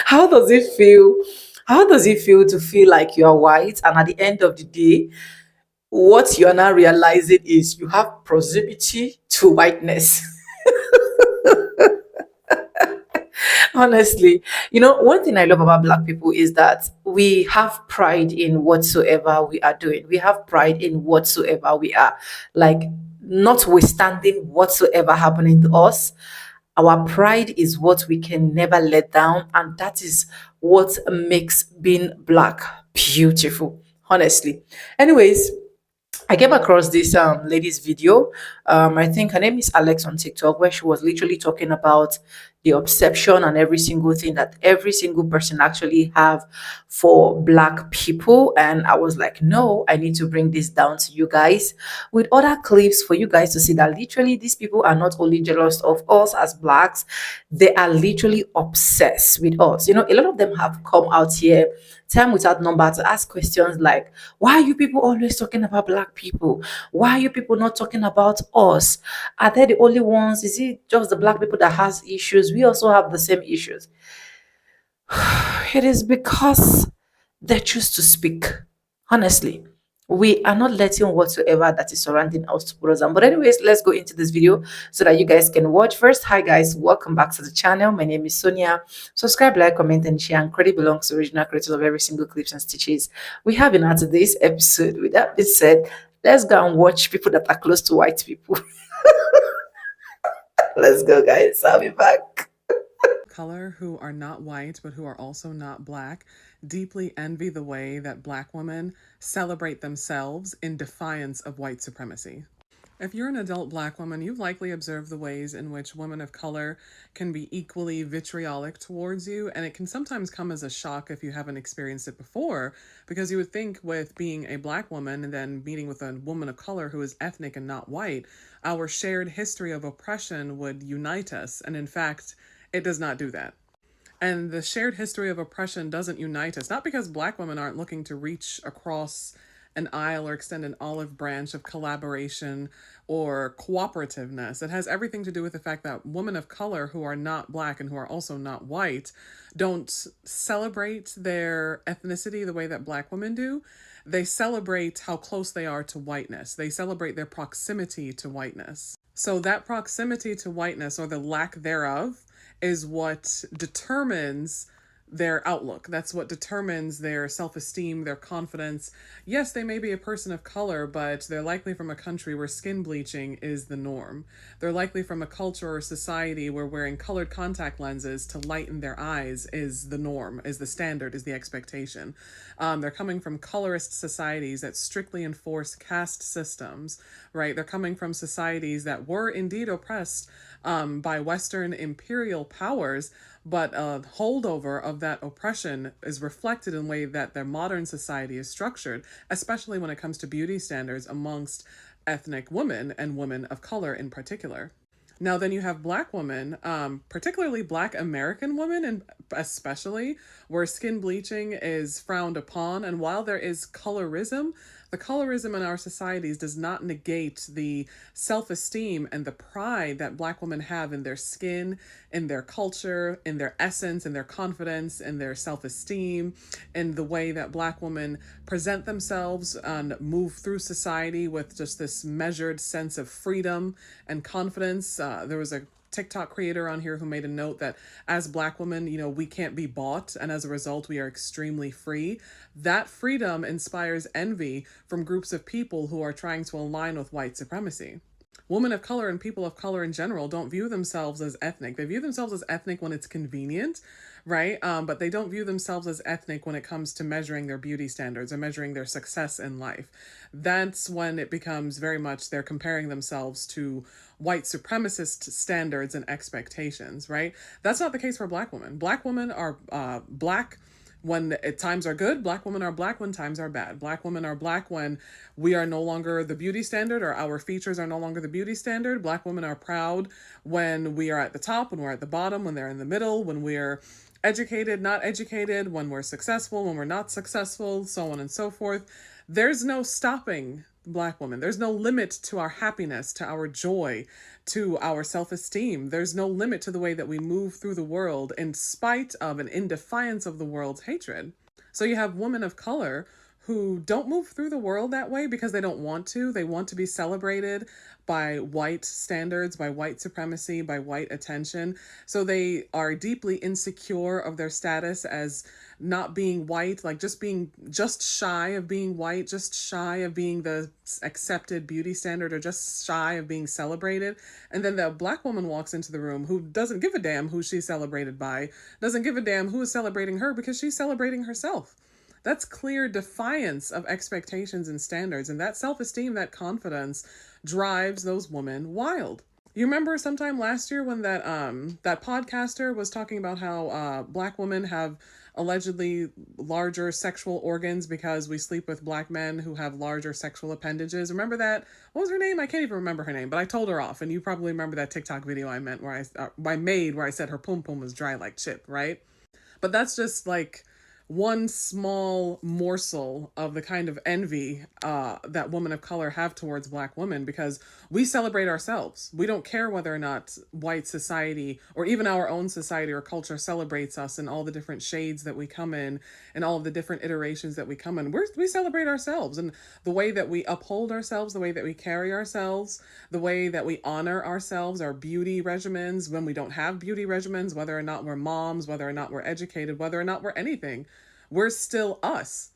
How does it feel? How does it feel to feel like you are white and at the end of the day, what you're now realizing is you have proximity to whiteness? Honestly, one thing I love about Black people is that we have pride in whatsoever we are doing. We have pride in whatsoever we are. Like, notwithstanding whatsoever happening to us, our pride is what we can never let down. And that is what makes being Black beautiful, honestly. Anyways, I came across this lady's video. I think her name is Alex on TikTok, where she was literally talking about the obsession and every single thing that every single person actually have for Black people. And I was like, no, I need to bring this down to you guys with other clips for you guys to see that literally these people are not only jealous of us as Blacks, they are literally obsessed with us. A lot of them have come out here time without number to ask questions like, why are you people always talking about Black people? Why are you people not talking about us? Are they the only ones? Is it just the Black people that has issues? We also have the same issues. It is because they choose to speak. Honestly, we are not letting whatsoever that is surrounding us to put us down. But anyways, let's go into this video so that you guys can watch. First, hi guys, welcome back to the channel. My name is Sonia. Subscribe, like, comment, and share. And credit belongs to original creators of every single clips and stitches we have in our today's episode. With that being said, let's go and watch people that are close to white people. Let's go, guys. I'll be back. Color who are not white but who are also not Black deeply envy the way that Black women celebrate themselves in defiance of white supremacy. If you're an adult Black woman, you've likely observed the ways in which women of color can be equally vitriolic towards you, and it can sometimes come as a shock if you haven't experienced it before, because you would think with being a Black woman and then meeting with a woman of color who is ethnic and not white, our shared history of oppression would unite us, and in fact, it does not do that. And the shared history of oppression doesn't unite us, not because Black women aren't looking to reach across an aisle or extend an olive branch of collaboration or cooperativeness. It has everything to do with the fact that women of color who are not Black and who are also not white don't celebrate their ethnicity the way that Black women do. They celebrate how close they are to whiteness. They celebrate their proximity to whiteness. So that proximity to whiteness, or the lack thereof, is what determines their outlook. That's what determines their self-esteem, their confidence. Yes, they may be a person of color, but they're likely from a country where skin bleaching is the norm. They're likely from a culture or society where wearing colored contact lenses to lighten their eyes is the norm, is the standard, is the expectation. They're coming from colorist societies that strictly enforce caste systems, right? They're coming from societies that were indeed oppressed by Western imperial powers, but a holdover of that oppression is reflected in the way that their modern society is structured, especially when it comes to beauty standards amongst ethnic women and women of color in particular. Now, then you have Black women, particularly Black American women, and especially where skin bleaching is frowned upon. And while there is colorism, the colorism in our societies does not negate the self-esteem and the pride that Black women have in their skin, in their culture, in their essence, in their confidence, in their self-esteem, in the way that Black women present themselves and move through society with just this measured sense of freedom and confidence. There was a TikTok creator on here who made a note that as Black women, we can't be bought, and as a result, we are extremely free. That freedom inspires envy from groups of people who are trying to align with white supremacy. Women of color and people of color in general don't view themselves as ethnic. They view themselves as ethnic when it's convenient, right? But they don't view themselves as ethnic when it comes to measuring their beauty standards or measuring their success in life. That's when it becomes very much they're comparing themselves to white supremacist standards and expectations, right? That's not the case for Black women. Black women are Black when times are good. Black women are Black when times are bad. Black women are Black when we are no longer the beauty standard, or our features are no longer the beauty standard. Black women are proud when we are at the top, when we're at the bottom, when they're in the middle, when we're educated, not educated, when we're successful, when we're not successful, so on and so forth. There's no stopping black women. There's no limit to our happiness, to our joy, to our self-esteem. There's no limit to the way that we move through the world in spite of and in defiance of the world's hatred. So you have women of color who don't move through the world that way because they don't want to. They want to be celebrated by white standards, by white supremacy, by white attention. So they are deeply insecure of their status as not being white, like just being just shy of being white, just shy of being the accepted beauty standard, or just shy of being celebrated. And then the black woman walks into the room who doesn't give a damn who she's celebrated by, doesn't give a damn who is celebrating her, because she's celebrating herself. That's clear defiance of expectations and standards. And that self-esteem, that confidence drives those women wild. You remember sometime last year when that podcaster was talking about how black women have allegedly larger sexual organs because we sleep with black men who have larger sexual appendages. Remember that? What was her name? I can't even remember her name, but I told her off. And you probably remember that TikTok video I made where I said her pum pum was dry like chip, right? But that's just like one small morsel of the kind of envy that women of color have towards black women, because we celebrate ourselves. We don't care whether or not white society or even our own society or culture celebrates us in all the different shades that we come in and all of the different iterations that we come in. We celebrate ourselves, and the way that we uphold ourselves, the way that we carry ourselves, the way that we honor ourselves, our beauty regimens, when we don't have beauty regimens, whether or not we're moms, whether or not we're educated, whether or not we're anything. We're still us.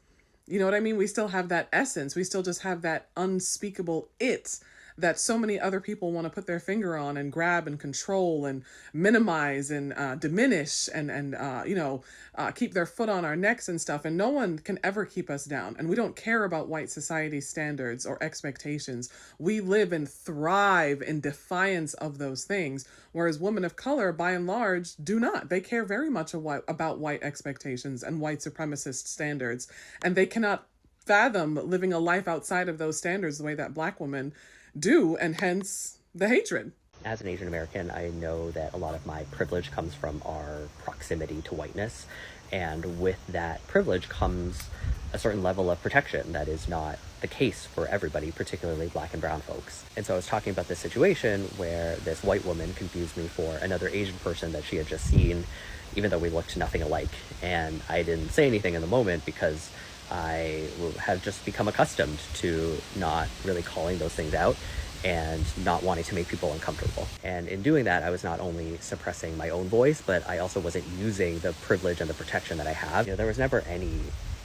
You know what I mean? We still have that essence. We still just have that unspeakable it that so many other people want to put their finger on and grab and control and minimize and diminish and keep their foot on our necks and stuff. And no one can ever keep us down. And we don't care about white society standards or expectations. We live and thrive in defiance of those things. Whereas women of color, by and large, do not. They care very much about white expectations and white supremacist standards. And they cannot fathom living a life outside of those standards the way that black women do, and hence the hatred. As an Asian American, I know that a lot of my privilege comes from our proximity to whiteness. And with that privilege comes a certain level of protection that is not the case for everybody, particularly black and brown folks. And so I was talking about this situation where this white woman confused me for another Asian person that she had just seen, even though we looked nothing alike. And I didn't say anything in the moment because I have just become accustomed to not really calling those things out and not wanting to make people uncomfortable. And in doing that, I was not only suppressing my own voice, but I also wasn't using the privilege and the protection that I have. There was never any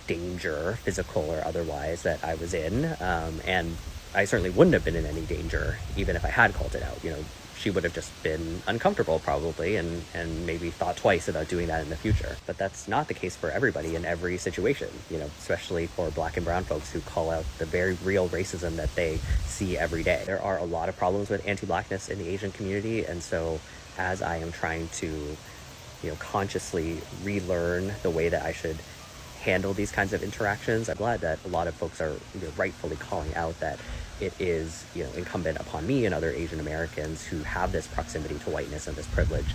danger, physical or otherwise, that I was in. And I certainly wouldn't have been in any danger, even if I had called it out. She would have just been uncomfortable probably and maybe thought twice about doing that in the future. But that's not the case for everybody in every situation, especially for black and brown folks who call out the very real racism that they see every day. There are a lot of problems with anti-blackness in the Asian community. And so as I am trying to, consciously relearn the way that I should handle these kinds of interactions, I'm glad that a lot of folks are rightfully calling out that it is incumbent upon me and other Asian Americans who have this proximity to whiteness and this privilege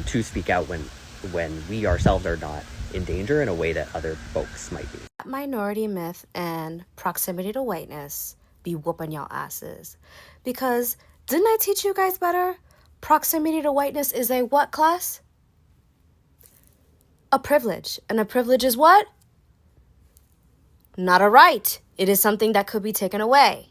to speak out when we ourselves are not in danger in a way that other folks might be. Minority myth and proximity to whiteness be whooping y'all asses. Because didn't I teach you guys better? Proximity to whiteness is a what class? A privilege. And a privilege is what? Not a right. It is something that could be taken away.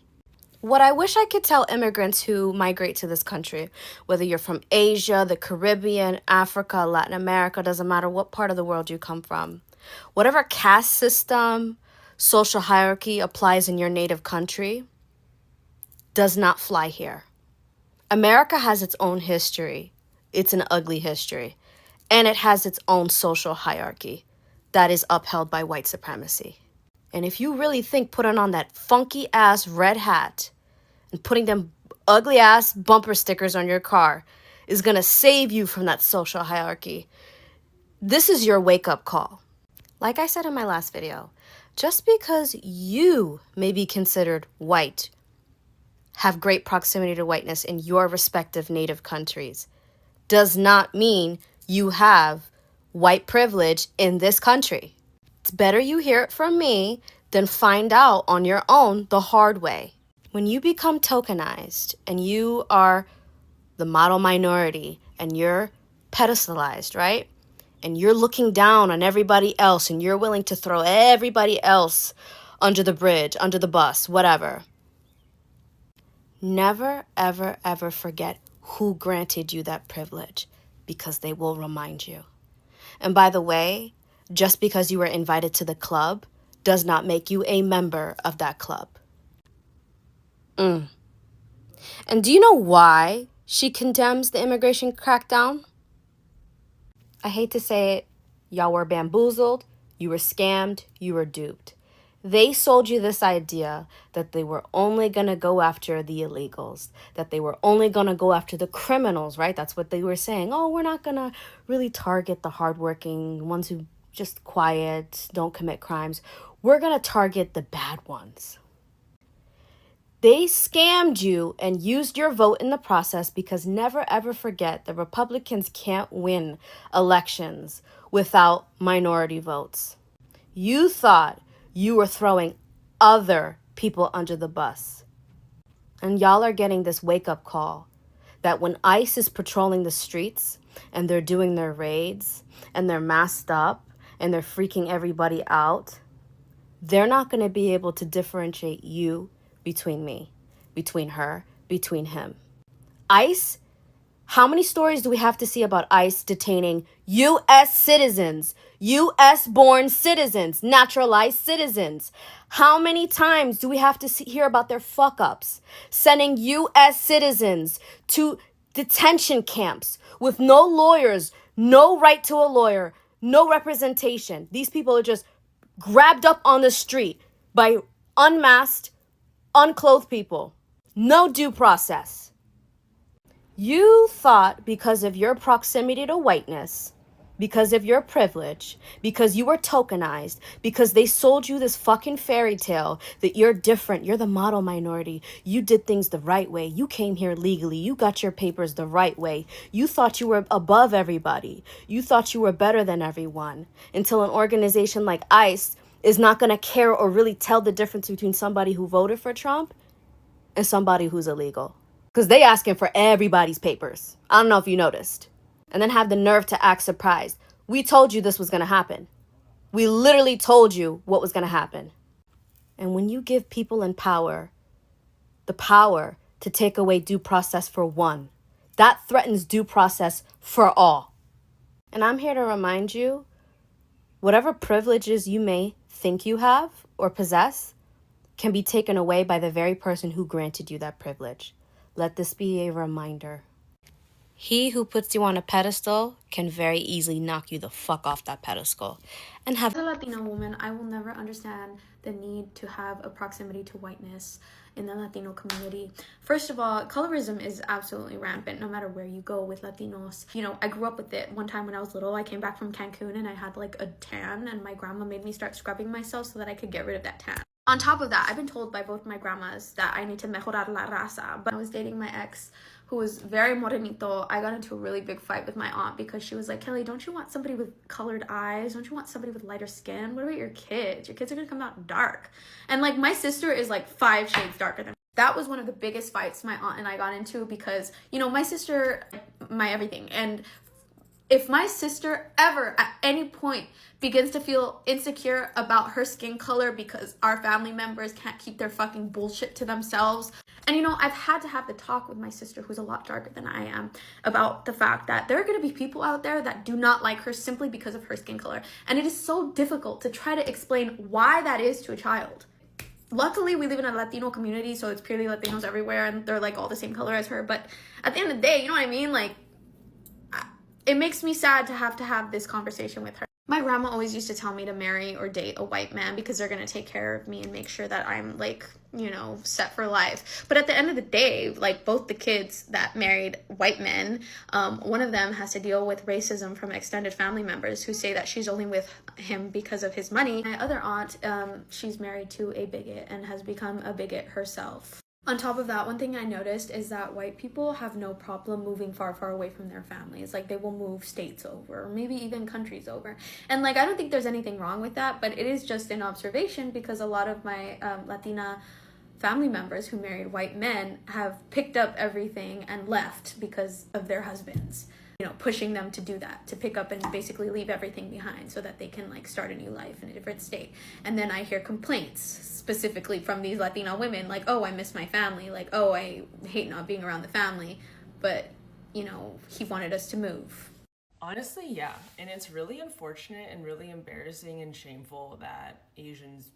What I wish I could tell immigrants who migrate to this country, whether you're from Asia, the Caribbean, Africa, Latin America, doesn't matter what part of the world you come from. Whatever caste system, social hierarchy applies in your native country does not fly here. America has its own history. It's an ugly history. And it has its own social hierarchy that is upheld by white supremacy. And if you really think putting on that funky ass red hat and putting them ugly ass bumper stickers on your car is going to save you from that social hierarchy, this is your wake up call. Like I said in my last video, just because you may be considered white, have great proximity to whiteness in your respective native countries, does not mean you have white privilege in this country. It's better you hear it from me than find out on your own the hard way. When you become tokenized and you are the model minority and you're pedestalized, right? And you're looking down on everybody else and you're willing to throw everybody else under the bridge, under the bus, whatever. Never, ever, ever forget who granted you that privilege, because they will remind you. And by the way, just because you were invited to the club does not make you a member of that club. And do you know why she condemns the immigration crackdown? I hate to say it, y'all were bamboozled, you were scammed, you were duped. They sold you this idea that they were only going to go after the illegals, that they were only going to go after the criminals, right? That's what they were saying. Oh, we're not going to really target the hardworking ones who just quiet, don't commit crimes. We're going to target the bad ones. They scammed you and used your vote in the process, because never ever forget the Republicans can't win elections without minority votes. You thought you were throwing other people under the bus. And y'all are getting this wake-up call that when ICE is patrolling the streets and they're doing their raids and they're masked up and they're freaking everybody out, they're not going to be able to differentiate you between me, between her, between him. ICE, how many stories do we have to see about ICE detaining U.S. citizens, U.S.-born citizens, naturalized citizens? How many times do we have to hear about their fuck-ups, sending U.S. citizens to detention camps with no lawyers, no right to a lawyer, no representation? These people are just grabbed up on the street by unmasked, unclothed people. No due process. You thought because of your proximity to whiteness, because of your privilege, because you were tokenized, because they sold you this fucking fairy tale that you're different, you're the model minority, you did things the right way, you came here legally, you got your papers the right way, you thought you were above everybody, you thought you were better than everyone, until an organization like ICE is not going to care or really tell the difference between somebody who voted for Trump and somebody who's illegal. Because they asking for everybody's papers. I don't know if you noticed. And then have the nerve to act surprised. We told you this was going to happen. We literally told you what was going to happen. And when you give people in power the power to take away due process for one, that threatens due process for all. And I'm here to remind you, whatever privileges you may think you have or possess can be taken away by the very person who granted you that privilege. Let this be a reminder. He who puts you on a pedestal can very easily knock you the fuck off that pedestal. And have As a Latina woman, I will never understand the need to have a proximity to whiteness in the Latino community. First of all, colorism is absolutely rampant no matter where you go with Latinos. You know, I grew up with it. One time when I was little, I came back from Cancun and I had like a tan, and my grandma made me start scrubbing myself so that I could get rid of that tan. On top of that, I've been told by both my grandmas that I need to mejorar la raza. But I was dating my ex, who was very morenito. I got into a really big fight with my aunt because she was like, Kelly, don't you want somebody with colored eyes? Don't you want somebody with lighter skin? What about your kids? Your kids are gonna come out dark. And like, my sister is like 5 shades darker than me. That was one of the biggest fights my aunt and I got into because, you know, my sister, my everything. And if my sister ever at any point begins to feel insecure about her skin color because our family members can't keep their fucking bullshit to themselves. And you know, I've had to have the talk with my sister, who's a lot darker than I am, about the fact that there are going to be people out there that do not like her simply because of her skin color. And it is so difficult to try to explain why that is to a child. Luckily, we live in a Latino community, so it's purely Latinos everywhere, and they're like all the same color as her. But at the end of the day, you know what I mean? Like, it makes me sad to have this conversation with her. My grandma always used to tell me to marry or date a white man because they're going to take care of me and make sure that I'm like, you know, set for life. But at the end of the day, like, both the kids that married white men, one of them has to deal with racism from extended family members who say that she's only with him because of his money. My other aunt, she's married to a bigot and has become a bigot herself. On top of that, one thing I noticed is that white people have no problem moving far, far away from their families. Like, they will move states over, or maybe even countries over. And, like, I don't think there's anything wrong with that, but it is just an observation because a lot of my Latina family members who married white men have picked up everything and left because of their husbands, you know, pushing them to do that, to pick up and basically leave everything behind so that they can like start a new life in a different state. And then I hear complaints specifically from these Latino women like, oh, I miss my family, like, oh, I hate not being around the family, but you know, he wanted us to move. Honestly, yeah. And it's really unfortunate and really embarrassing and shameful that Asians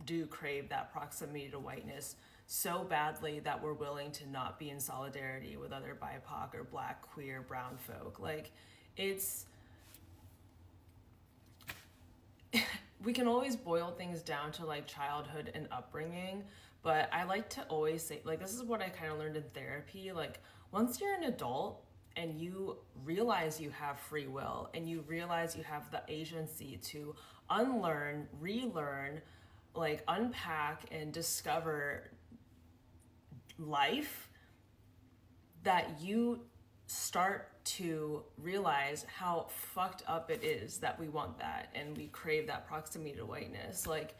do crave that proximity to whiteness so badly that we're willing to not be in solidarity with other BIPOC or Black, queer, brown folk. Like, it's... we can always boil things down to like childhood and upbringing, but I like to always say, like, this is what I kind of learned in therapy. Like, once you're an adult and you realize you have free will and you realize you have the agency to unlearn, relearn, like unpack and discover life, that you start to realize how fucked up it is that we want that and we crave that proximity to whiteness. Like,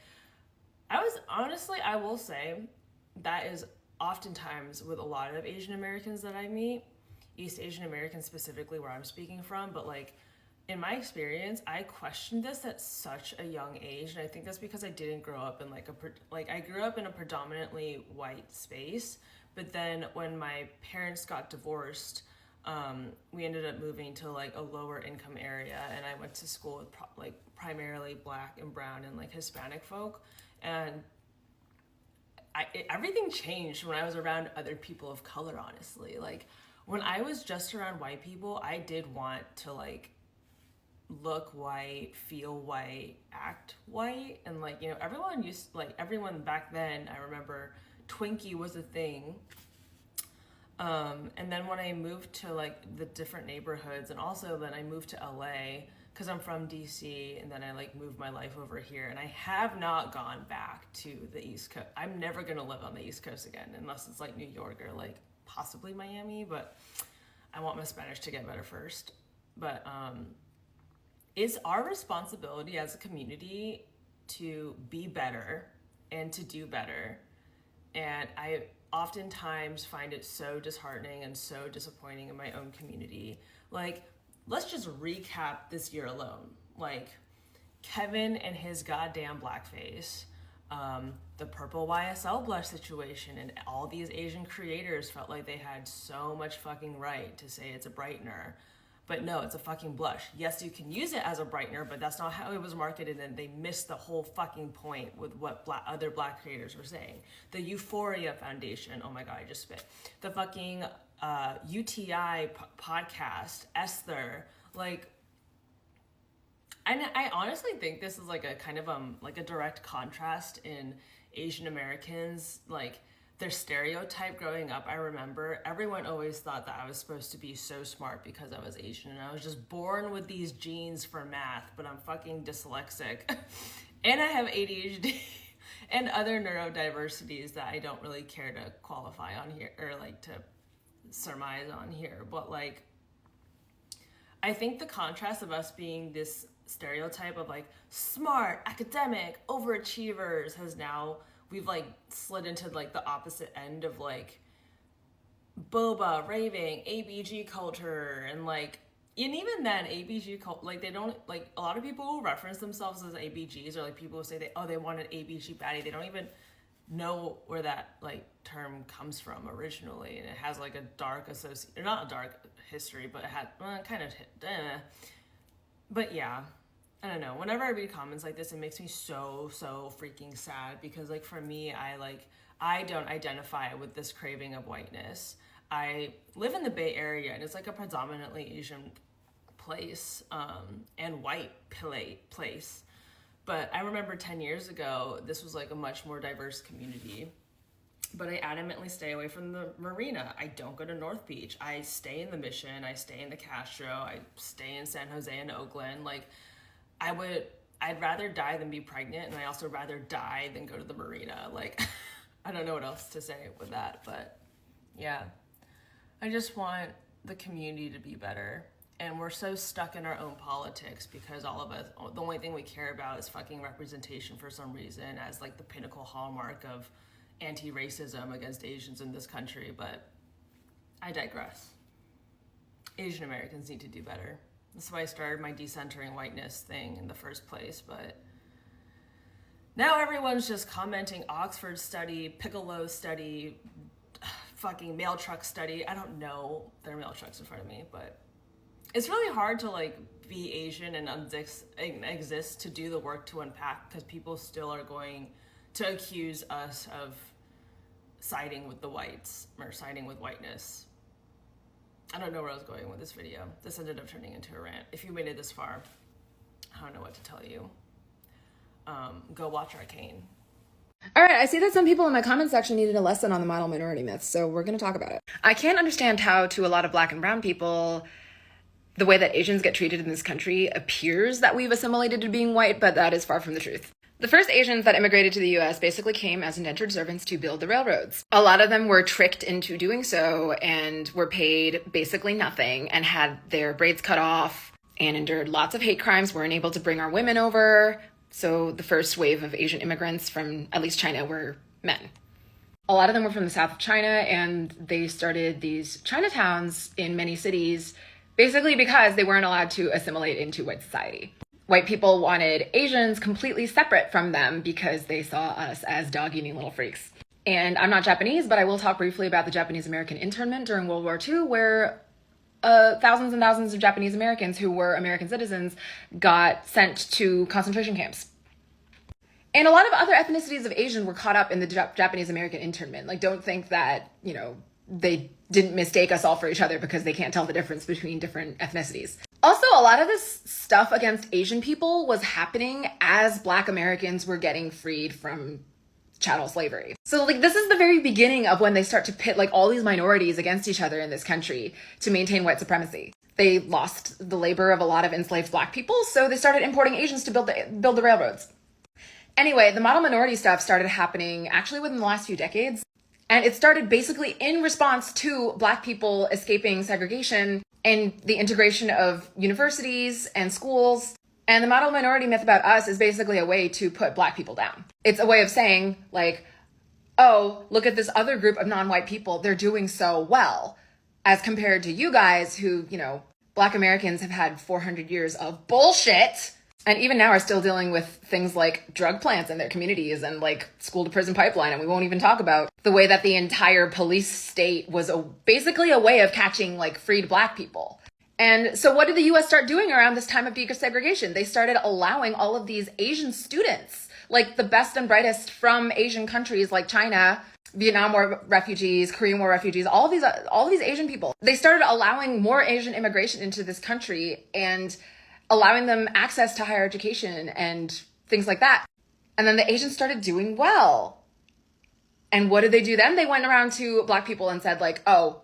I will say that is oftentimes with a lot of Asian Americans that I meet, East Asian Americans specifically where I'm speaking from, but like in my experience, I questioned this at such a young age, and I think that's because I didn't grow up in I grew up in a predominantly white space, but then when my parents got divorced, we ended up moving to like a lower income area, and I went to school with primarily Black and brown and like Hispanic folk, and everything changed when I was around other people of color, honestly. Like, when I was just around white people, I did want to like look white, feel white, act white, and like, you know, everyone back then, I remember Twinkie was a thing. And then when I moved to like the different neighborhoods, and also then I moved to LA because I'm from DC, and then I like moved my life over here, and I have not gone back to the East Coast. I'm never gonna live on the East Coast again unless it's like New York or like possibly Miami, but I want my Spanish to get better first. But it's our responsibility as a community to be better and to do better. And I oftentimes find it so disheartening and so disappointing in my own community. Like, let's just recap this year alone. Like, Kevin and his goddamn blackface, the purple YSL blush situation, and all these Asian creators felt like they had so much fucking right to say it's a brightener. But no, it's a fucking blush. Yes, you can use it as a brightener, but that's not how it was marketed, and they missed the whole fucking point with what other Black creators were saying. The Euphoria Foundation, oh my God, I just spit. The fucking UTI podcast, Esther, like, and I honestly think this is like a kind of like a direct contrast in Asian Americans, like their stereotype growing up. I remember everyone always thought that I was supposed to be so smart because I was Asian, and I was just born with these genes for math, but I'm fucking dyslexic and I have ADHD and other neurodiversities that I don't really care to qualify on here or like to surmise on here. But like, I think the contrast of us being this stereotype of like smart, academic, overachievers has now, we've like slid into like the opposite end of like boba, raving, ABG culture, and like, and even then ABG culture, like they don't, like a lot of people who reference themselves as ABGs, or like people who say they want an ABG baddie, they don't even know where that like term comes from originally, and it has like a dark not a dark history, but it had kind of but yeah, I don't know, whenever I read comments like this, it makes me so freaking sad, because like for me, I don't identify with this craving of whiteness. I live in the Bay Area, and it's like a predominantly Asian place, and white place. But I remember 10 years ago, this was like a much more diverse community. But I adamantly stay away from the marina. I don't go to North Beach. I stay in the Mission. I stay in the Castro. I stay in San Jose and Oakland. Like, I'd rather die than be pregnant, and I also rather die than go to the marina. Like, I don't know what else to say with that, but yeah. I just want the community to be better. And we're so stuck in our own politics because all of us, the only thing we care about is fucking representation for some reason, as like the pinnacle hallmark of anti-racism against Asians in this country, but I digress. Asian Americans need to do better. That's why I started my decentering whiteness thing in the first place, but now everyone's just commenting Oxford study, Piccolo study, fucking mail truck study. I don't know, there are mail trucks in front of me, but it's really hard to like be Asian and exist to do the work to unpack, because people still are going to accuse us of siding with the whites or siding with whiteness. I don't know where I was going with this video. This ended up turning into a rant. If you made it this far, I don't know what to tell you. Go watch Arcane. All right, I see that some people in my comment section needed a lesson on the model minority myths, so we're going to talk about it. I can't understand how, to a lot of Black and brown people, the way that Asians get treated in this country appears that we've assimilated to being white, but that is far from the truth. The first Asians that immigrated to the US basically came as indentured servants to build the railroads. A lot of them were tricked into doing so and were paid basically nothing and had their braids cut off and endured lots of hate crimes, weren't able to bring our women over. So the first wave of Asian immigrants from at least China were men. A lot of them were from the south of China, and they started these Chinatowns in many cities basically because they weren't allowed to assimilate into white society. White people wanted Asians completely separate from them because they saw us as dog-eating little freaks. And I'm not Japanese, but I will talk briefly about the Japanese-American internment during World War II, where thousands and thousands of Japanese Americans who were American citizens got sent to concentration camps. And a lot of other ethnicities of Asian were caught up in the Japanese American internment. Like, don't think that, you know, they didn't mistake us all for each other because they can't tell the difference between different ethnicities. Also, a lot of this stuff against Asian people was happening as Black Americans were getting freed from chattel slavery. So like, this is the very beginning of when they start to pit like all these minorities against each other in this country to maintain white supremacy. They lost the labor of a lot of enslaved Black people, so they started importing Asians to build the railroads. Anyway, the model minority stuff started happening actually within the last few decades. And it started basically in response to Black people escaping segregation and the integration of universities and schools. And the model minority myth about us is basically a way to put Black people down. It's a way of saying, like, oh, look at this other group of non-white people. They're doing so well as compared to you guys who, you know, Black Americans have had 400 years of bullshit. And even now are still dealing with things like drug plants in their communities and like school to prison pipeline. And we won't even talk about the way that the entire police state was basically a way of catching like freed Black people. And so what did the US start doing around this time of desegregation? They started allowing all of these Asian students, like the best and brightest from Asian countries like China, Vietnam War refugees, Korean War refugees, all of these Asian people. They started allowing more Asian immigration into this country and allowing them access to higher education and things like that. And then the Asians started doing well. And what did they do then? They went around to Black people and said like, oh,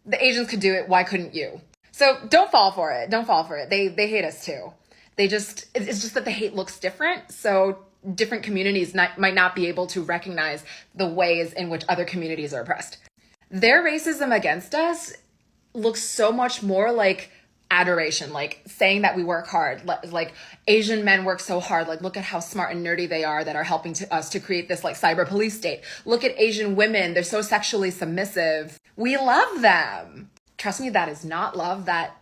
the Asians could do it, why couldn't you? So don't fall for it. Don't fall for it. They hate us too. It's just that the hate looks different. So different communities might not be able to recognize the ways in which other communities are oppressed. Their racism against us looks so much more like adoration, like saying that we work hard, like Asian men work so hard, like look at how smart and nerdy they are that are helping us to create this like cyber police state. Look at Asian women, they're so sexually submissive. We love them. Trust me, that is not love. That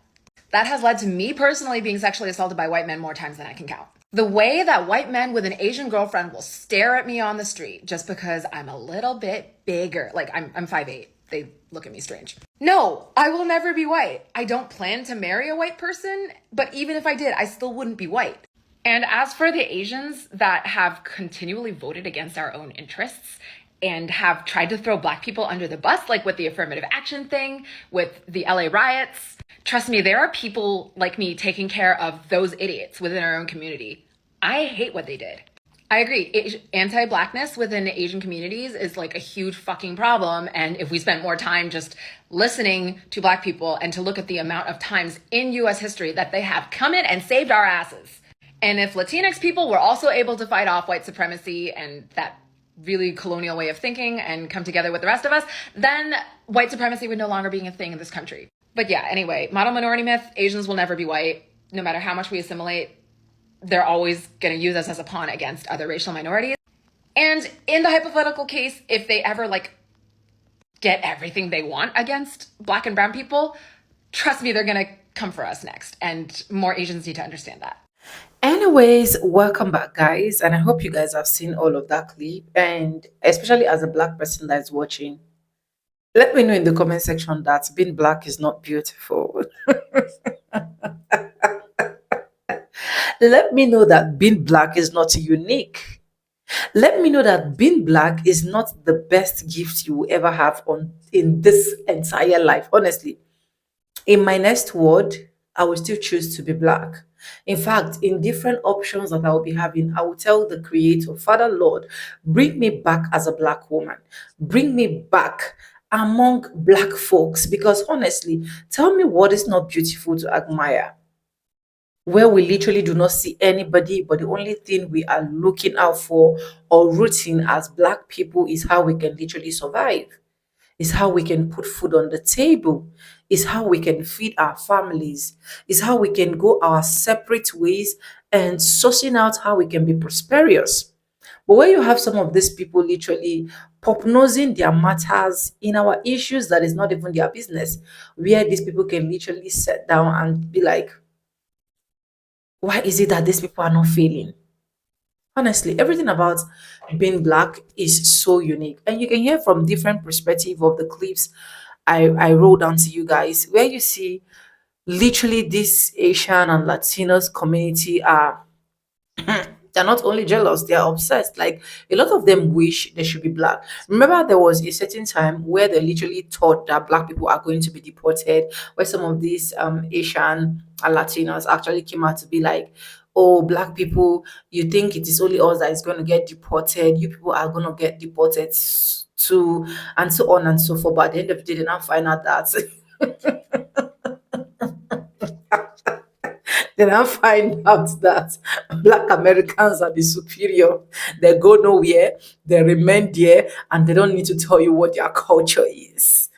has led to me personally being sexually assaulted by white men more times than I can count. The way that white men with an Asian girlfriend will stare at me on the street just because I'm a little bit bigger, like I'm 5'8". They look at me strange. No, I will never be white. I don't plan to marry a white person, but even if I did, I still wouldn't be white. And as for the Asians that have continually voted against our own interests and have tried to throw Black people under the bus, like with the affirmative action thing, with the LA riots, trust me, there are people like me taking care of those idiots within our own community. I hate what they did. I agree. Anti-Blackness within Asian communities is like a huge fucking problem. And if we spent more time just listening to Black people and to look at the amount of times in US history that they have come in and saved our asses. And if Latinx people were also able to fight off white supremacy and that really colonial way of thinking and come together with the rest of us, then white supremacy would no longer be a thing in this country. But yeah, anyway, model minority myth, Asians will never be white. No matter how much we assimilate, they're always going to use us as a pawn against other racial minorities. And in the hypothetical case, if they ever like get everything they want against black and brown people, trust me, they're gonna come for us next. And more Asians need to understand that. Anyways, welcome back, guys, and I hope you guys have seen all of that clip. And especially as a black person that is watching, let me know in the comment section that being black is not beautiful. Let me know that being black is not unique. Let me know that being black is not the best gift you will ever have on in this entire life. Honestly, in my next word, I will still choose to be black. In fact, in different options that I will be having, I will tell the Creator, Father Lord, bring me back as a black woman. Bring me back among black folks. Because honestly, tell me what is not beautiful to admire, where we literally do not see anybody, but the only thing we are looking out for or rooting as black people is how we can literally survive, is how we can put food on the table, is how we can feed our families, is how we can go our separate ways and sourcing out how we can be prosperous. But when you have some of these people literally pop nosing their matters in our issues that is not even their business, where these people can literally sit down and be like, why is it that these people are not failing? Honestly, everything about being black is so unique. And you can hear from different perspective of the clips I wrote down to you guys, where you see literally this Asian and Latinos community are they're not only jealous, they're obsessed. Like a lot of them wish they should be black. Remember, there was a certain time where they literally thought that black people are going to be deported, where some of these Asian and Latinos actually came out to be like, oh, black people, you think it is only us that is going to get deported, you people are going to get deported too, and so on and so forth. But at the end of the day, they now find out that then I find out that Black Americans are the superior. They go nowhere, they remain there, and they don't need to tell you what their culture is.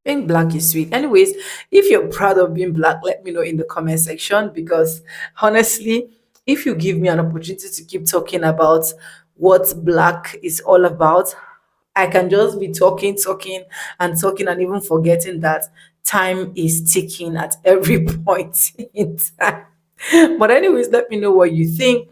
Being black is sweet. Anyways, if you're proud of being black, let me know in the comment section because honestly, if you give me an opportunity to keep talking about what black is all about, I can just be talking, talking, and talking, and even forgetting that time is ticking at every point in time. But anyways, let me know what you think.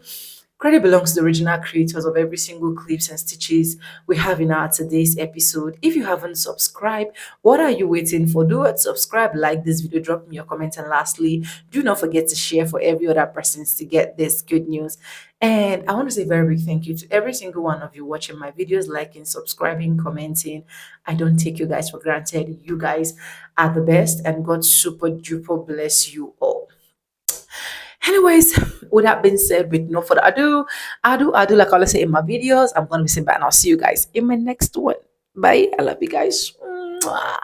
Credit belongs to the original creators of every single clips and stitches we have in our today's episode. If you haven't subscribed, what are you waiting for? Do it, subscribe, like this video, drop me your comment, and lastly, do not forget to share for every other person to get this good news. And I want to say a very big thank you to every single one of you watching my videos, liking, subscribing, commenting. I don't take you guys for granted. You guys are the best, and God super duper bless you all. Anyways, with that being said, with no further ado, like I always say in my videos, I'm gonna be saying bye and I'll see you guys in my next one. Bye. I love you guys. Mwah.